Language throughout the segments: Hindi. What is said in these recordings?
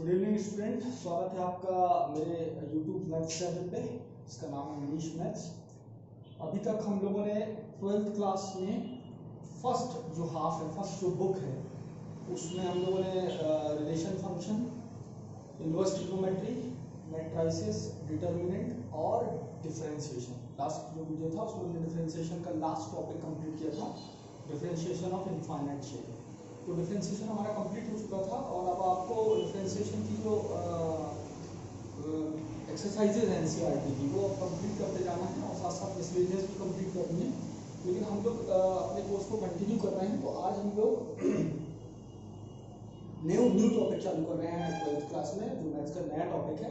गुड इवनिंग स्टूडेंट, स्वागत है आपका मेरे यूट्यूब मैथ्स चैनल पे। इसका नाम है मनीष मैथ्स। अभी तक हम लोगों ने 12th क्लास में फर्स्ट जो हाफ है, फर्स्ट जो बुक है, उसमें हम लोगों ने relation function, inverse trigonometry, matrices, determinant और डिफरेंशिएशन, लास्ट जो वीडियो था उसमें हमने डिफरेंशिएशन का लास्ट टॉपिक कंप्लीट किया था, डिफरेंशिएशन ऑफ इनफाइनाइट शेप। तो डिफरेंशिएशन हमारा कंप्लीट हो चुका था और अब आपको डिफरेंशिएशन की जो एक्सरसाइजेज हैं एनसीईआरटी की वो कंप्लीट करते जाना है और साथ साथ मिसलेनियस भी कंप्लीट करनी है। लेकिन हम लोग अपने कोर्स को कंटिन्यू कर रहे हैं, तो आज हम लोग न्यू टॉपिक चालू कर रहे हैं 12th क्लास में, जो मैथ्स का नया टॉपिक है।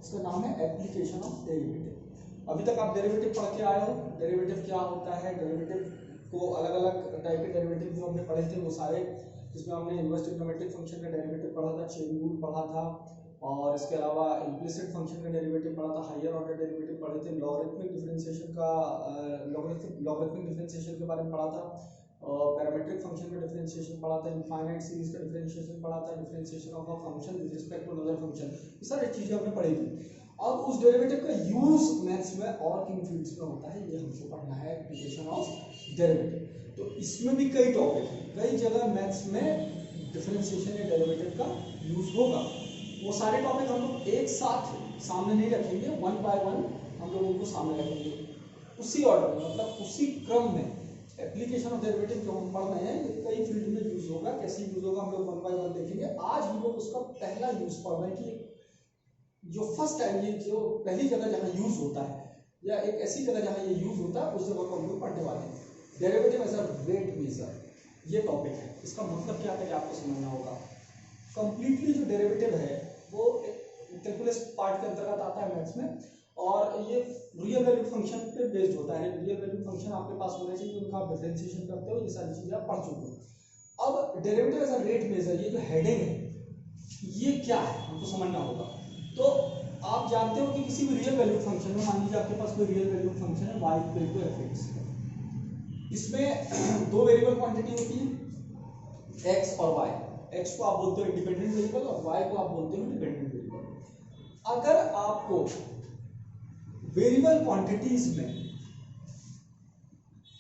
इसका नाम है एप्लीकेशन ऑफ डेरिवेटिव। अभी तक आप डेरिवेटिव पढ़ के आए हो, डेरिवेटिव क्या होता है, डेरिवेटिव को अलग अलग टाइप के डेरिवेटिव जो हमने पढ़े थे वो सारे, जिसमें हमने इनवर्स ट्रिग्नोमेट्रिक फंक्शन का डेरिवेटिव पढ़ा था, चेन रूल पढ़ा था, और इसके अलावा इम्प्लिसिट फंक्शन का डेरिवेटिव पढ़ा था, हायर ऑर्डर डेरिवेटिव पढ़े थे, लॉगरिथमिक डिफरेंशिएशन का लॉगरिथमिक डिफरेंशिएशन के बारे में पढ़ा था, पैरामीट्रिक फंक्शन का डिफरेंशिएशन पढ़ा था, इनफाइनाइट सीरीज का डिफरेंशिएशन पढ़ा था, differentiation of a function with respect to another function, ये सारी चीजें हमने पढ़ी थी। अब उस डेरिवेटिव का यूज मैथ्स में और किन फील्ड्स में होता है, ये हमको पढ़ना है, एप्लीकेशन ऑफ डेरिवेटिव। तो इसमें भी कई टॉपिक हैं, कई जगह मैथ्स में डिफरेंशिएशन या डेरिवेटिव का यूज होगा। वो सारे टॉपिक हम लोग एक साथ सामने नहीं रखेंगे, वन बाय वन हम लोग उनको सामने रखेंगे, उसी ऑर्डर में, मतलब उसी क्रम में। एप्लीकेशन ऑफ डेरिवेटिव जो हम पढ़ रहे हैं ये कई फील्ड में यूज होगा, कैसे यूज होगा हम लोग वन बाय वन देखेंगे। आज हम लोग उसका पहला यूज पढ़ रहे हैं कि जो फर्स्ट टाइम ये जो पहली जगह जहाँ यूज होता है या एक ऐसी जगह जहाँ ये यूज होता है उस जगह को हम लोग पढ़ने वाले हैं। Derivative as a rate measure, ये टॉपिक है। इसका मतलब क्या है आपको समझना होगा। कंप्लीटली जो डेरिवेटिव है वो कैलकुलस पार्ट के अंतर्गत आता है मैथ्स में, और ये रियल वैल्यू फंक्शन पे बेस्ड होता है। रियल वैल्यू फंक्शन आपके पास होने चाहिए, उनका आप डिफरेंशिएशन करते हो, ये सारी चीजें आप पढ़ चुके हो। अब derivative as a rate measure, ये जो हेडिंग है ये क्या है हमको समझना होगा। तो आप जानते हो कि किसी भी रियल वैल्यू फंक्शन में, मान लीजिए आपके पास कोई रियल वैल्यू फंक्शन है y इक्वल टू fx, इसमें दो वेरिएबल क्वांटिटी होती है x और y। x को आप बोलते हो इंडिपेंडेंट वेरिएबल और y को आप बोलते हो डिपेंडेंट वेरिएबल। अगर आपको वेरिएबल क्वांटिटीज में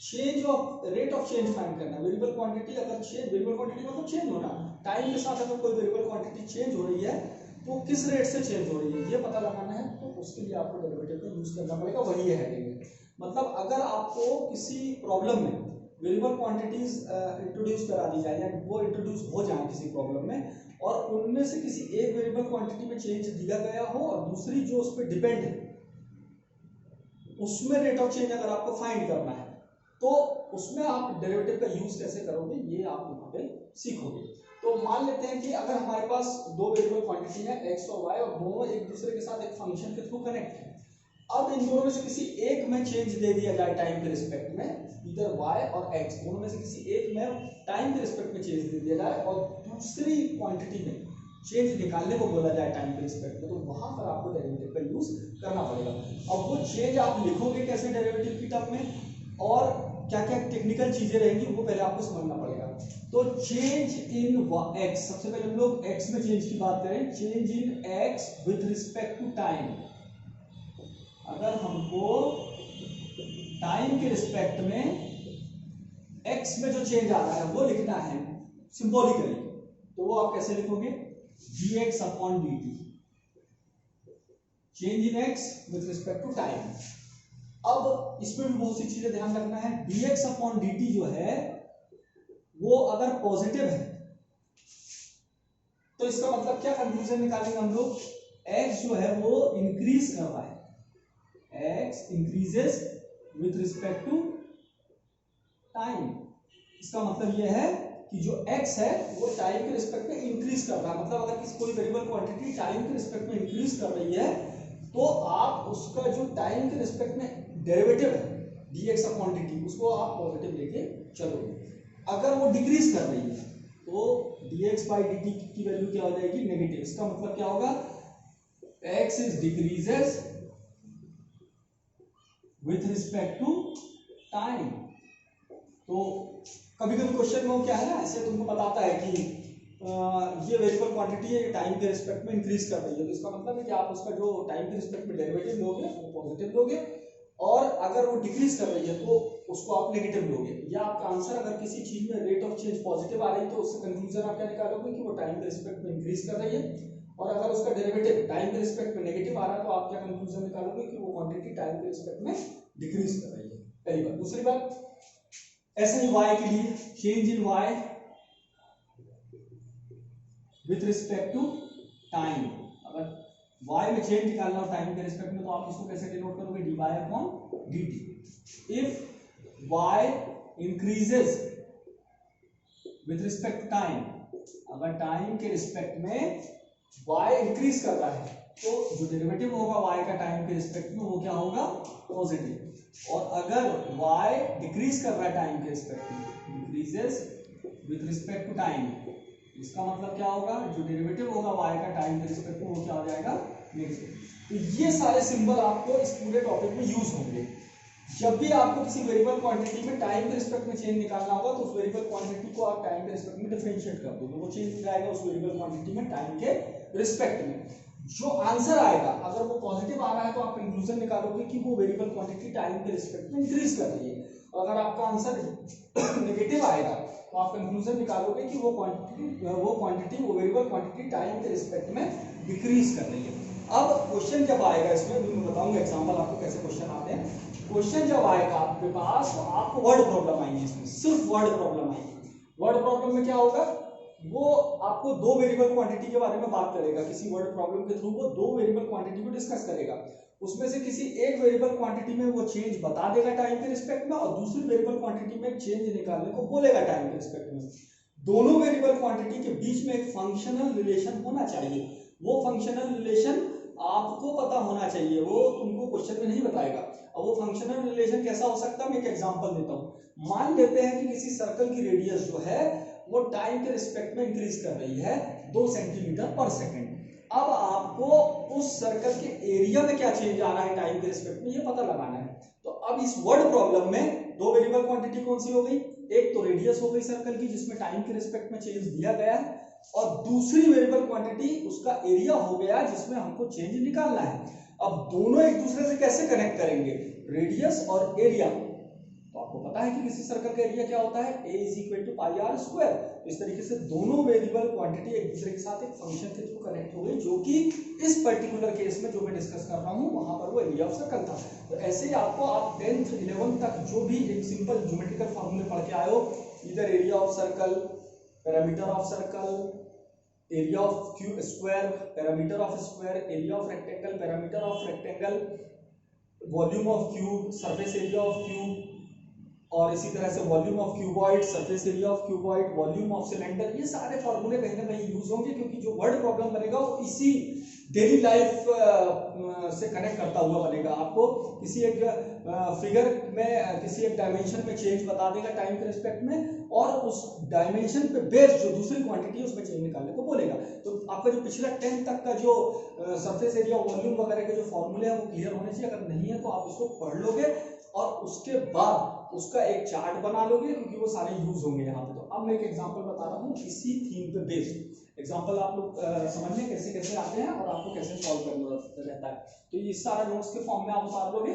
change of rate of change find करना है, वेरिएबल क्वांटिटी अगर चेंज, वेरिएबल क्वांटिटी मतलब चेंज होना, टाइम के साथ अगर कोई वेरिएबल क्वांटिटी चेंज हो रही है तो किस रेट से चेंज हो रही है ये पता लगाना है, तो उसके लिए आपको डेरिवेटिव का यूज करना पड़ेगा। वही है हेडिंग। मतलब अगर आपको किसी प्रॉब्लम में वेरिएबल क्वांटिटीज इंट्रोड्यूस करा दी जाए या वो इंट्रोड्यूस हो जाए किसी प्रॉब्लम में, और उनमें से किसी एक वेरिएबल क्वांटिटी में चेंज दिया गया हो और दूसरी जो उस पर डिपेंड है उसमें रेट ऑफ चेंज अगर आपको फाइंड करना है, तो उसमें आप डेरिवेटिव का यूज कैसे करोगे ये आप यहाँ पे सीखोगे। तो मान लेते हैं कि अगर हमारे पास दो वेरिएबल क्वांटिटी है x और y, और दोनों एक दूसरे के साथ एक फंक्शन के थ्रू कनेक्ट है। अब इन दोनों में से किसी एक में चेंज दे दिया जाए टाइम के रिस्पेक्ट में, इधर y और x दोनों में से किसी एक में टाइम के रिस्पेक्ट में चेंज दे दिया जाए और दूसरी क्वांटिटी में चेंज निकालने को बोला जाए टाइम के रिस्पेक्ट में, तो वहां पर आपको डेरिवेटिव का यूज करना पड़ेगा। अब वो चेंज आप लिखोगे कैसे डेरिवेटिव की टर्म में, और क्या क्या टेक्निकल चीजें रहेंगी वो पहले आपको समझना पड़ेगा। तो चेंज इन x, सबसे पहले हम लोग x में चेंज की बात करें। Change in x with respect to time, अगर हमको टाइम के रिस्पेक्ट में x में जो चेंज आ रहा है वो लिखना है सिंबॉलिकली, तो वो आप कैसे लिखोगे, dx upon dt, change in x with respect to time. अब इसमें भी बहुत सी चीजें ध्यान रखना है। dx अपॉन dt जो है वो अगर पॉजिटिव है तो इसका मतलब क्या कंक्लूजन निकालेंगे हम लोग, x जो है वो इंक्रीज कर रहा है, x increases with respect to time. इसका मतलब यह है कि जो x है वो टाइम के रिस्पेक्ट में इंक्रीज कर रहा है। मतलब अगर किसी कोई वेरिएबल क्वांटिटी टाइम के रिस्पेक्ट में इंक्रीज कर रही है तो आप उसका जो टाइम के रिस्पेक्ट में डेरिवेटिव है dx अपॉन dt उसको आप पॉजिटिव लेके चलोगे। अगर वो डिक्रीज कर रही है तो dx बाई dt की वैल्यू क्या हो जाएगी, नेगेटिव। इसका मतलब क्या होगा, x is decreases with respect to time. तो कभी कभी क्वेश्चन में क्या है ना, ऐसे तुमको बताता है कि ये वेरिएबल क्वांटिटी है, ये टाइम के रिस्पेक्ट में इंक्रीज कर रही है, तो इसका मतलब है कि आप उसका जो टाइम के रिस्पेक्ट में डेरिवेटिव लोगे वो पॉजिटिव लोगे, और अगर वो डिक्रीज कर रही है तो उसको आप नेगेटिव लोगे। या आपका आंसर अगर किसी चीज में रेट ऑफ चेंज पॉजिटिव आ रही है तो उससे कंक्लूजन आप क्या निकालोगे कि वो टाइम के रिस्पेक्ट में इंक्रीज कर रही है, और अगर उसका डेरिवेटिव टाइम के रिस्पेक्ट में नेगेटिव आ रहा है तो आप क्या कंक्लूजन निकालोगे कि वो क्वांटिटी टाइम के रिस्पेक्ट में डिक्रीज कर रही है। पहली बात। दूसरी बात, ऐसे ही y के लिए change in y with respect to time, अगर y में चेंज निकालना हो टाइम के रिस्पेक्ट में तो आप इसको कैसे डिनोट करोगे, dy/dt। If y increases with respect to time, अगर टाइम के रिस्पेक्ट में y इंक्रीज कर रहा है तो जो डेरिवेटिव होगा y का टाइम के रिस्पेक्ट में वो क्या होगा, पॉजिटिव। और अगर y डिक्रीज कर रहा है टाइम के रिस्पेक्ट में, decreases with respect to time, इसका मतलब क्या होगा, जो डेरिवेटिव होगा y का टाइम के रिस्पेक्ट में वो क्या हो जाएगा, नेगेटिव। तो ये सारे सिंबल आपको इस पूरे टॉपिक में यूज होंगे। जब भी आपको किसी वेरिएबल क्वांटिटी में टाइम के रिस्पेक्ट में चेंज निकालना होगा तो उस वेरिएबल क्वांटिटी को आप टाइम के रिस्पेक्ट में डिफरेंशिएट कर दोगे, वो चेंज जाएगा उस वेरिएबल क्वांटिटी में टाइम के रिस्पेक्ट में। जो आंसर आएगा अगर वो पॉजिटिव आ रहा है तो आप कंक्लूजन निकालोगे कि वो वेरिएबल क्वांटिटी टाइम के रिस्पेक्ट में इंक्रीज कर रही है, और अगर आपका आंसर नेगेटिव आएगा तो आप कंक्लूजन निकालोगे कि वो क्वांटिटी वो वेरिएबल क्वांटिटी टाइम के रिस्पेक्ट में डिक्रीज कर रही है। अब क्वेश्चन जब आएगा इसमें मैं बताऊंगा एग्जांपल आपको कैसे क्वेश्चन आते हैं। क्वेश्चन जब आएगा आपके पास तो आपको वर्ड प्रॉब्लम आएगी, इसमें सिर्फ वर्ड प्रॉब्लम आएगी। वर्ड प्रॉब्लम में क्या होगा, वो आपको दो वेरिएबल क्वांटिटी के बारे में बात करेगा, किसी वर्ड प्रॉब्लम के थ्रू वो दो वेरिएबल क्वांटिटी को डिस्कस करेगा, उसमें से किसी एक वेरिएबल क्वांटिटी में वो चेंज बता देगा टाइम के रिस्पेक्ट में, और दूसरी वेरिएबल क्वांटिटी में चेंज निकालने को बोलेगा टाइम के रिस्पेक्ट में। दोनों वेरिएबल क्वांटिटी के बीच में एक फंक्शनल रिलेशन होना चाहिए, वो फंक्शनल रिलेशन आपको पता होना चाहिए, वो तुमको क्वेश्चन में नहीं बताएगा। अब वो फंक्शनल रिलेशन कैसा हो सकता है, मैं एक एग्जांपल देता हूँ। मान लेते हैं कि किसी सर्कल की रेडियस जो है वो टाइम के रिस्पेक्ट में इंक्रीज कर रही है 2 सेंटीमीटर पर सेकंड। अब आपको उस सर्कल के एरिया में क्या चेंज आ रहा है टाइम के रिस्पेक्ट में ये पता लगाना है। तो अब इस वर्ड प्रॉब्लम में दो वेरिएबल क्वांटिटी कौन सी हो गई, एक तो रेडियस हो गई सर्कल की जिसमें टाइम के रिस्पेक्ट में चेंज दिया गया है, और दूसरी वेरिएबल क्वांटिटी उसका एरिया हो गया जिसमें हमको चेंज निकालना है। अब दोनों एक दूसरे से कैसे कनेक्ट करेंगे, रेडियस और एरिया। तो आपको पता है कि किसी सर्कल का एरिया क्या होता है, a = πr²। तो इस तरीके से दोनों वेरिएबल क्वांटिटी एक दूसरे के साथ एक फंक्शन के थ्रू कनेक्ट हो गई, जो कि इस पर्टिकुलर केस में जो मैं डिस्कस कर रहा हूं वहां पर वो एरिया ऑफ सर्कल था। तो ऐसे ही आपको आप 10th 11th तक जो भी एक सिंपल ज्योमेट्रिकल फॉर्मूले पढ़ के आए हो, इधर area of circle, parameter of circle, area of square, parameter of square, area of rectangle, parameter of rectangle, volume of cube, surface area of cube, और इसी तरह से volume of cuboid, surface area of cuboid, volume of cylinder, ये सारे फॉर्मूले कहीं ना कहीं यूज होंगे, क्योंकि जो वर्ड प्रॉब्लम बनेगा वो इसी डेली लाइफ से कनेक्ट करता हुआ बनेगा। आपको किसी एक फिगर में किसी एक डायमेंशन में चेंज बता देगा टाइम के रिस्पेक्ट में, और उस डायमेंशन पे बेस्ड जो दूसरी क्वांटिटी है उसमें चेंज निकालने को बोलेगा। तो आपका जो पिछला 10th तक का जो सरफेस एरिया, वॉल्यूम वगैरह के जो फॉर्मूले हैं वो क्लियर होने चाहिए। अगर नहीं है तो आप उसको पढ़ लोगे और उसके बाद उसका एक चार्ट बना लोगे, क्योंकि वो सारे यूज होंगे यहाँ पे। तो अब मैं एक एग्जांपल बता रहा हूँ इसी थीम पे बेस्ड। एग्जांपल आप लोग समझने कैसे कैसे आते हैं और आपको कैसे सॉल्व करना रहता है, तो ये सारा नोट्स के फॉर्म में आप उतार लोगे।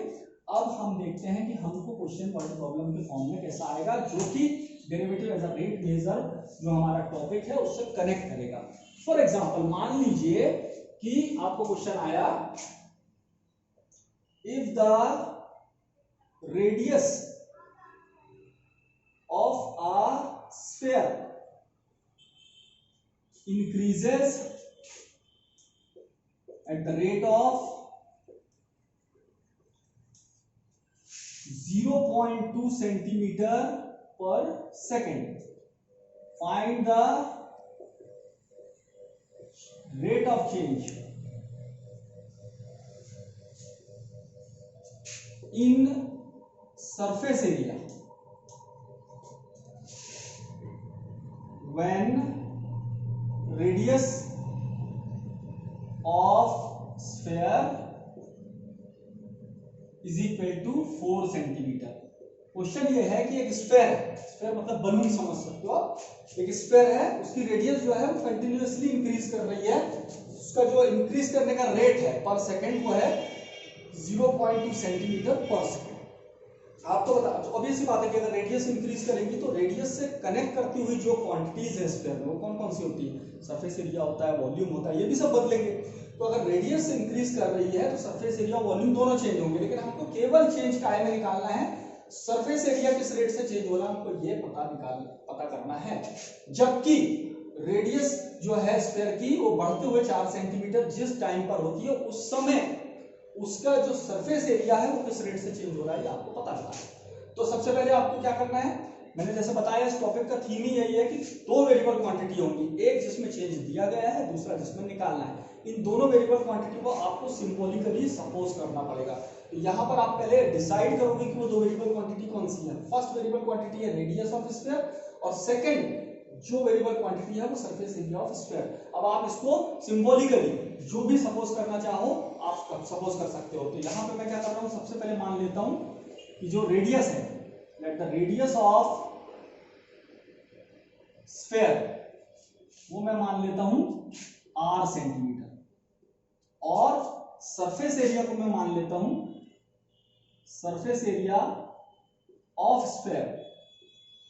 अब हम देखते हैं कि हमको क्वेश्चन वर्ड प्रॉब्लम के फॉर्म में कैसा आएगा, जो कि derivative as a rate measure जो हमारा टॉपिक है उससे कनेक्ट करेगा। फॉर एग्जाम्पल मान लीजिए कि आपको क्वेश्चन आया, if the radius of a sphere increases at the rate of 0.2 centimeter per second, find the rate of change in surface area when radius of sphere is equal to 4 centimeter। Question ये है कि एक स्फीयर है, स्फीयर मतलब बलून समझ सकते हो आप, एक स्फीयर है, उसकी रेडियस जो है वो कंटिन्यूअसली इंक्रीज कर रही है, उसका जो इंक्रीज करने का रेट है पर सेकंड वो है 0.2 सेंटीमीटर पर सेकंड। आपको बता, तो obvious सी बात है कि अगर रेडियस इंक्रीज करेंगी तो रेडियस से कनेक्ट करती हुई जो क्वांटिटीज है स्फीयर में वो कौन कौन सी होती है, सरफेस एरिया होता है, वॉल्यूम होता है, ये भी सब बदलेंगे। तो अगर रेडियस इंक्रीज कर रही है तो सरफेस एरिया वॉल्यूम दोनों चेंज होंगे, लेकिन हमको केवल चेंज काय में निकालना है, सरफेस एरिया किस रेट से चेंज हो रहा है हमको ये पता करना है। जबकि रेडियस जो है स्फीयर की वो बढ़ते हुए 4 सेंटीमीटर जिस टाइम पर होती है उस समय उसका जो सरफेस एरिया है वो किस रेट से चेंज हो रहा है आपको पता करना है। तो सबसे पहले आपको क्या करना है, मैंने जैसे बताया इस टॉपिक का थीम ही यही है कि दो वेरिएबल क्वांटिटी होंगी, एक जिसमें चेंज दिया गया है, दूसरा जिसमें निकालना है। इन दोनों वेरिएबल क्वांटिटी को आपको सिंबॉलिकली सपोज करना पड़ेगा। तो यहाँ पर आप पहले डिसाइड करोगे कि वो दो वेरिएबल क्वांटिटी कौन सी है। फर्स्ट वेरिएबल क्वांटिटी है रेडियस ऑफ स्फीयर और सेकंड जो वेरिएबल क्वांटिटी है वो सरफेस एरिया ऑफ स्फीयर। अब आप इसको सिंबॉलिकली जो भी सपोज करना चाहो आप सपोज कर सकते हो। तो यहाँ पे मैं क्या कर रहा हूँ, सबसे पहले मान लेता हूँ कि जो रेडियस है, let the radius of sphere वो मैं मान लेता हूं r सेंटीमीटर और सरफेस एरिया को मैं मान लेता हूं, सरफेस एरिया ऑफ स्फीयर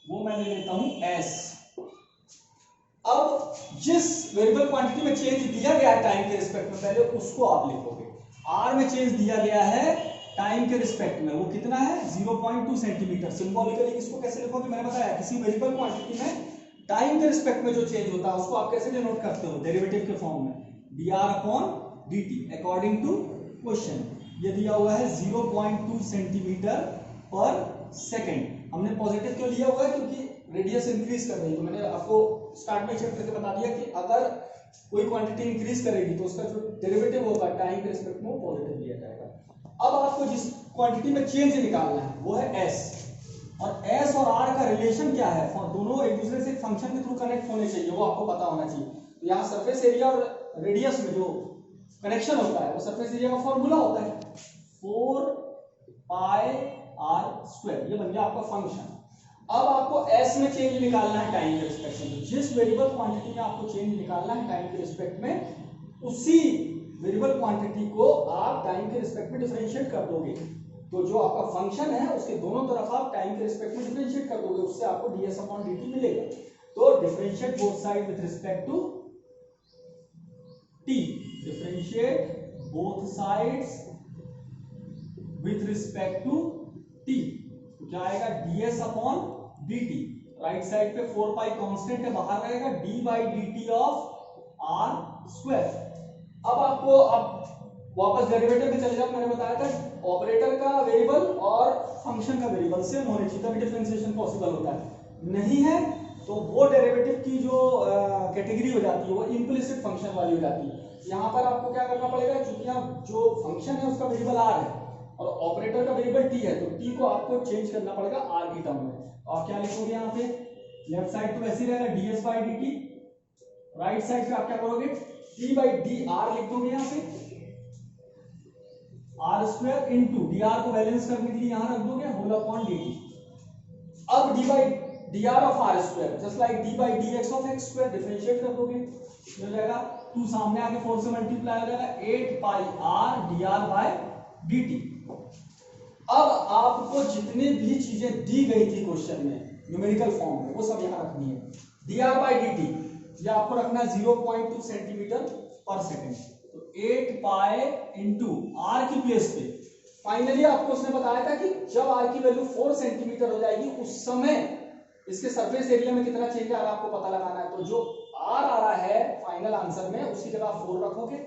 वो मैं ले लेता हूं s। अब जिस वेरिएबल क्वांटिटी में चेंज दिया गया है टाइम के रिस्पेक्ट में पहले उसको आप लिखोगे। r में चेंज दिया गया है टाइम के रिस्पेक्ट में, वो कितना है 0.2 सेंटीमीटर। सिंबॉलिकली इसको कैसे लिखोगे, मैंने बताया किसी वेरिएबल क्वांटिटी में टाइम के रिस्पेक्ट में जो चेंज होता है उसको आप कैसे डिनोट करते हो, डेरिवेटिव के फॉर्म में dr/dt अकॉर्डिंग टू क्वेश्चन। ये दिया हुआ है 0.2 सेंटीमीटर पर सेकंड। हमने पॉजिटिव क्यों लिया हुआ है, क्योंकि रेडियस इंक्रीज कर रही है। तो मैंने आपको स्टार्ट में चेक करके बता दिया कि अगर कोई क्वांटिटी इंक्रीज करेगी तो उसका जो डेरिवेटिव होगा टाइम के रिस्पेक्ट में वो पॉजिटिव लिया जाएगा। अब आपको जिस क्वांटिटी में चेंज निकालना है वो है s, और s और r का रिलेशन क्या है, दोनों एक दूसरे से फंक्शन के थ्रू कनेक्ट होने चाहिए, वो आपको पता होना चाहिए। तो यहाँ सरफेस एरिया और रेडियस में जो कनेक्शन होता है वो सरफेस एरिया का फॉर्मूला होता है 4πr²। ये बन गया आपका फंक्शन। अब आपको s में चेंज निकालना है टाइम के रिस्पेक्ट में। जिस वेरिएबल क्वांटिटी में आपको चेंज निकालना है टाइम के रिस्पेक्ट में उसी वेरिएबल क्वांटिटी को आप टाइम के रिस्पेक्ट में डिफरेंशिएट कर दोगे। तो जो आपका फंक्शन है उसके दोनों तरफ आप टाइम के रिस्पेक्ट में डिफरेंशिएट कर दोगे, उससे आपको ds/dt मिलेगा। तो differentiate both side with respect to t, differentiate both sides with respect to t, तो क्या आएगा ds/dt। राइट साइड पे 4π कांस्टेंट है, बाहर रहेगा d/dt ऑफ r²। अब आपको वापस डेरिवेटिव में चले जाओ। मैंने बताया था ऑपरेटर का वेरिएबल और फंक्शन का वेरिएबल सेम होने चाहिए तभी डिफरेंशिएशन पॉसिबल होता है। नहीं है तो वो डेरिवेटिव की जो कैटेगरी हो जाती है वो इम्प्लिसिट फंक्शन वाली हो जाती है। यहाँ पर आपको क्या करना पड़ेगा, क्योंकि आप जो फंक्शन है उसका वेरिएबल r है और ऑपरेटर का वेरिएबल t है, तो t को आपको चेंज करना पड़ेगा r की टर्म में। आप क्या लिखोगे यहाँ पे, लेफ्ट साइड तो वैसे ही रहेगा ds/dt, राइट साइड पे आप क्या करोगे d/dr लिख दोगे यहाँ पे r² इंटू dr को बैलेंस करने के लिए यहाँ रख दोगे whole/dt। अब d/dr of r² just like d/dx of x² differentiate कर दोगे, हो जाएगा 2 सामने आके 4 से मल्टीप्लाई हो जाएगा 8πr/dr/dt। अब आपको जितनी भी चीजें दी गई थी क्वेश्चन में न्यूमेरिकल फॉर्म में वो सब यहाँ रखनी है। dr/dt ये आपको रखना है 0.2 सेंटीमीटर पर सेकंड, तो 8π इंटू r की प्लेस पे। फाइनली आपको उसने बताया था कि जब r की वैल्यू 4 सेंटीमीटर हो जाएगी उस समय इसके सरफेस एरिया में कितना चेंज आ रहा है आपको पता लगाना है। तो जो r आ रहा है फाइनल आंसर में उसकी जगह 4 रखोगे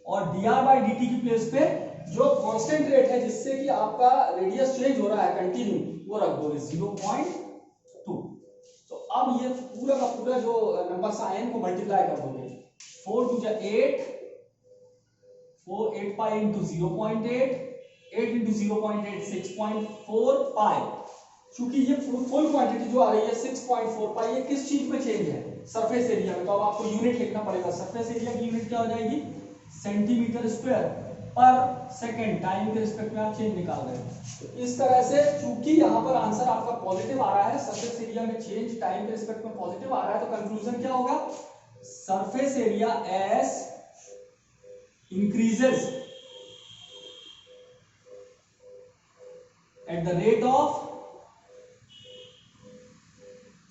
और dr/dt की प्लेस पे जो कांस्टेंट रेट है जिससे कि आपका रेडियस चेंज हो रहा है कंटिन्यू वो रख दोगे 0.2। तो अब ये पूरा का पूरा जो नंबर आए इनको मल्टीप्लाई कर दोगे 4 2 8 4 8π इंटू 0.8 8 इंटू 0.8 6.4π। चूंकि ये फुल क्वांटिटी जो आ रही है 6.4π ये किस चीज में चेंज है, सरफेस एरिया में। तो अब आपको यूनिट लिखना पड़ेगा। सरफेस एरिया की यूनिट क्या हो जाएगी सेंटीमीटर स्क्वायर पर सेकेंड टाइम के रिस्पेक्ट में आप चेंज निकाल रहे हैं। तो इस तरह से चूंकि यहाँ पर आंसर आपका पॉजिटिव आ रहा है, सरफेस एरिया में चेंज टाइम के रिस्पेक्ट में पॉजिटिव आ रहा है, तो कंक्लूजन क्या होगा, surface area S increases at the rate of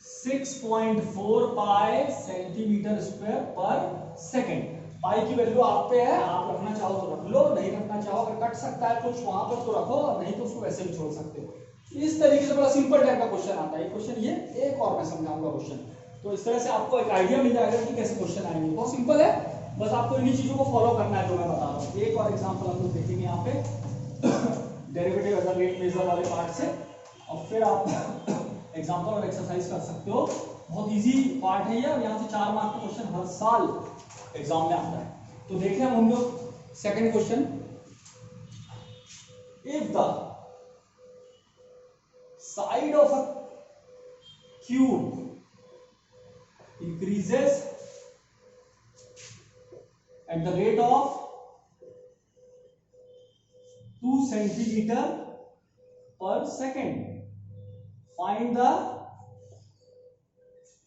6.4 pi centimetre square पर सेकेंड। पाई की वैल्यू आप पे है, आप रखना चाहो तो रख लो, नहीं रखना चाहो अगर कट सकता है कुछ वहां पर तो रखो, नहीं तो उसको वैसे भी छोड़ सकते हो। इस तरीके से बड़ा सिंपल टाइप का क्वेश्चन आता है क्वेश्चन। ये एक और मैं समझाऊंगा क्वेश्चन, तो इस तरह से आपको एक आइडिया मिल जाएगा कि कैसे क्वेश्चन आएंगे। बहुत सिंपल है, बस आपको इन्हीं चीजों को फॉलो करना है जो मैं बता रहा हूँ। एक और एग्जांपल हम लोग देखेंगे यहाँ पे derivative as a rate measure वाले पार्ट से, और फिर आप एग्जांपल और एक्सरसाइज कर सकते हो। बहुत इजी पार्ट है ये, और यहाँ से 4 मार्क का क्वेश्चन हर साल एग्जाम में आता है। तो देखें हम लोग second question, if the side of a cube increases at the rate of 2 centimeter per second, find the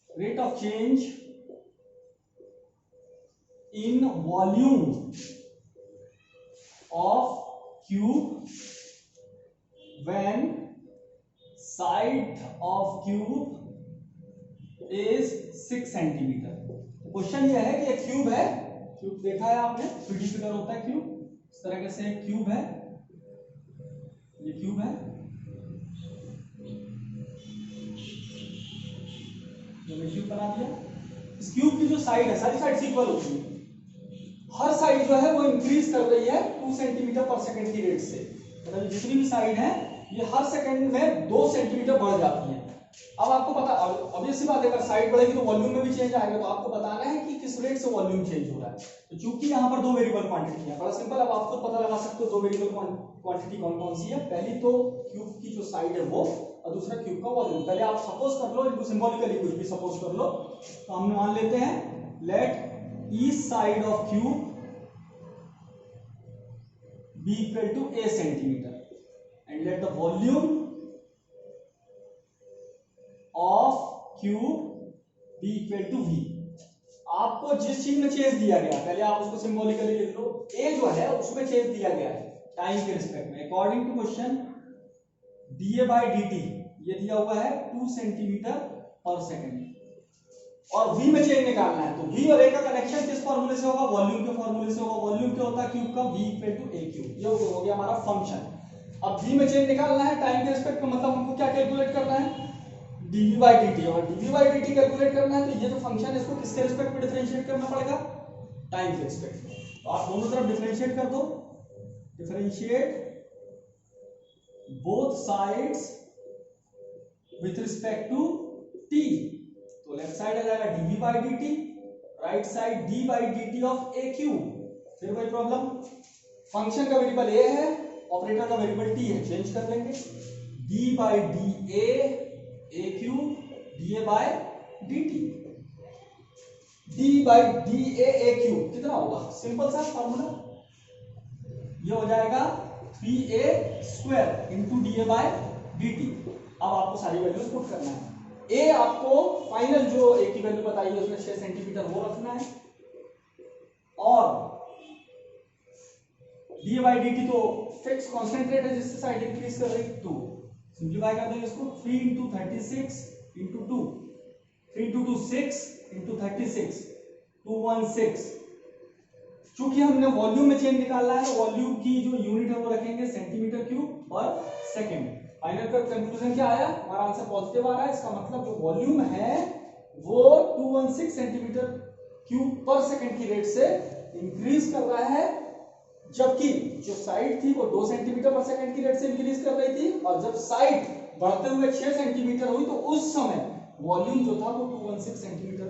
rate of change in volume of cube when side of cube is 6 centimetre. Question ये है कि एक क्यूब है, क्यूब देखा है आपने, 3D फिगर होता है क्यूब, इस तरह से एक क्यूब है, ये क्यूब है, मैंने क्यूब बना दिया। इस क्यूब की जो साइड है, सारी साइड इक्वल होती है, हर साइड जो है वो इंक्रीज कर रही है 2 सेंटीमीटर पर सेकंड की रेट से, मतलब जितनी भी साइड है ये हर सेकंड में 2 सेंटीमीटर बढ़ जाती है। अब आपको पता, obvious सी बात है, अगर साइड बढ़ेगी तो वॉल्यूम में भी चेंज आएगा, तो आपको बताना है कि किस रेट से वॉल्यूम चेंज हो रहा है। तो चूंकि यहाँ पर 2 वेरिएबल क्वांटिटी है, बड़ा सिंपल, अब आप खुद पता लगा सकते हो 2 वेरिएबल क्वांटिटी कौन कौन सी है। पहली तो क्यूब की जो साइड है वो, और दूसरा क्यूब का वॉल्यूम। पहले आप सपोज कर लो, इनको सिंबॉलिकली कुछ भी सपोज कर लो। तो हम मान लेते हैं, let each side of cube be equal to a centimetre and let the volume of cube be equal to v। आपको जिस चीज में चेंज दिया गया, पहले आप उसको सिंबॉलिकली लिख लो, a जो है उसमें चेंज दिया गया है टाइम के रिस्पेक्ट में, according to question dA by dt ये दिया हुआ है 2 सेंटीमीटर पर सेकंड, और v में चेंज निकालना है। तो v और a का कनेक्शन किस फॉर्मूले से होगा, वॉल्यूम के फॉर्मूले से होगा। वॉल्यूम क्या होता है क्यूब का, v equal to a cube, ये हो गया हमारा फंक्शन। अब v में चेंज निकालना है टाइम के रिस्पेक्ट में, मतलब हमको क्या कैलकुलेट करना है, dv by dt, और dv by dt कैलकुलेट करना है तो ये जो फंक्शन है इसको किसके रिस्पेक्ट में डिफरेंशिएट करना पड़ेगा, टाइम के रिस्पेक्ट में। तो आप दोनों तरफ डिफरेंशिएट कर दो, differentiate both sides with respect to t। तो लेफ्ट साइड आ जाएगा dv by dt, right side d by dt of a cube. फिर वही प्रॉब्लम, फंक्शन का वेरिएबल a है, ऑपरेटर का वेरिएबल t है, चेंज कर लेंगे, d by da a cube da by dt, d by da a cube कितना होगा, सिंपल सा फॉर्मूला, ये हो जाएगा 3a square into da by dt। अब आपको सारी वैल्यूज पुट करना है। a आपको फाइनल जो a की वैल्यू बताई है उसमें 6 सेंटीमीटर वो रखना है, और da by dt तो फिक्स कांस्टेंट रेट है जिससे साइड इंक्रीज कर रही है, 2 सिंप्लीफाई कर देंगे इसको, 3 into 36 into 2, 3 into 2 6 into 36 216। चूंकि हमने वॉल्यूम में चेंज निकालना है तो वॉल्यूम की जो यूनिट है वो रखेंगे सेंटीमीटर क्यूब पर सेकंड। फाइनल का कंक्लूजन क्या आया, हमारा आंसर पॉजिटिव आ रहा है। इसका मतलब जो वॉल्यूम है वो 216 सेंटीमीटर क्यूब पर सेकंड की रेट से इंक्रीज कर रहा है, जबकि जो साइड थी वो 2 सेंटीमीटर पर सेकंड की रेट से इंक्रीज कर रही थी, और जब साइड बढ़ते हुए 6 सेंटीमीटर हुई तो उस समय वॉल्यूम जो था वो 216 सेंटीमीटर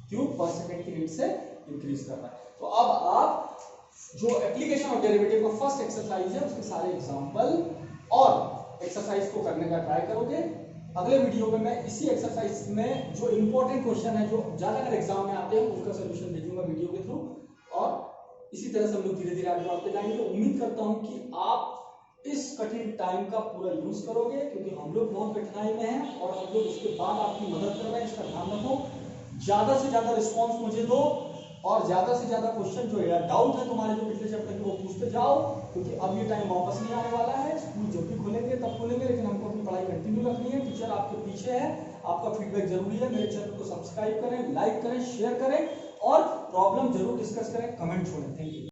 क्यूब पर सेकंड की रेट से इंक्रीज कर रहा है। तो अब आप जो एप्लीकेशन ऑफ डेरिवेटिव का फर्स्ट एक्सरसाइज है उसके सारे एग्जांपल और एक्सरसाइज को करने का ट्राई करोगे। अगले वीडियो में मैं इसी एक्सरसाइज में जो इंपॉर्टेंट क्वेश्चन है जो ज्यादातर एग्जाम में आते हैं उनका सोल्यूशन दे दूंगा वीडियो के थ्रू, और इसी तरह से हम लोग धीरे धीरे आगे बढ़ते जाएंगे। उम्मीद करता हूं कि आप इस कठिन टाइम का पूरा यूज करोगे, क्योंकि हम लोग बहुत कठिनाई में हैं और हम लोग उसके बाद आपकी मदद कर रहे हैं। इसका ध्यान रखो, ज्यादा से ज्यादा रिस्पॉन्स मुझे दो और ज्यादा से ज्यादा क्वेश्चन जो है, डाउट है तुम्हारे जो पिछले चैप्टर के, वो पूछते जाओ, क्योंकि अब ये टाइम वापस नहीं आने वाला है। स्कूल जब भी खोलेंगे तब खोलेंगे, लेकिन हमको अपनी पढ़ाई कंटिन्यू रखनी है। टीचर आपके पीछे है, आपका फीडबैक जरूरी है। मेरे चैनल को सब्सक्राइब करें, लाइक करें, शेयर करें और प्रॉब्लम जरूर डिस्कस करें, कमेंट छोड़ें। Thank you.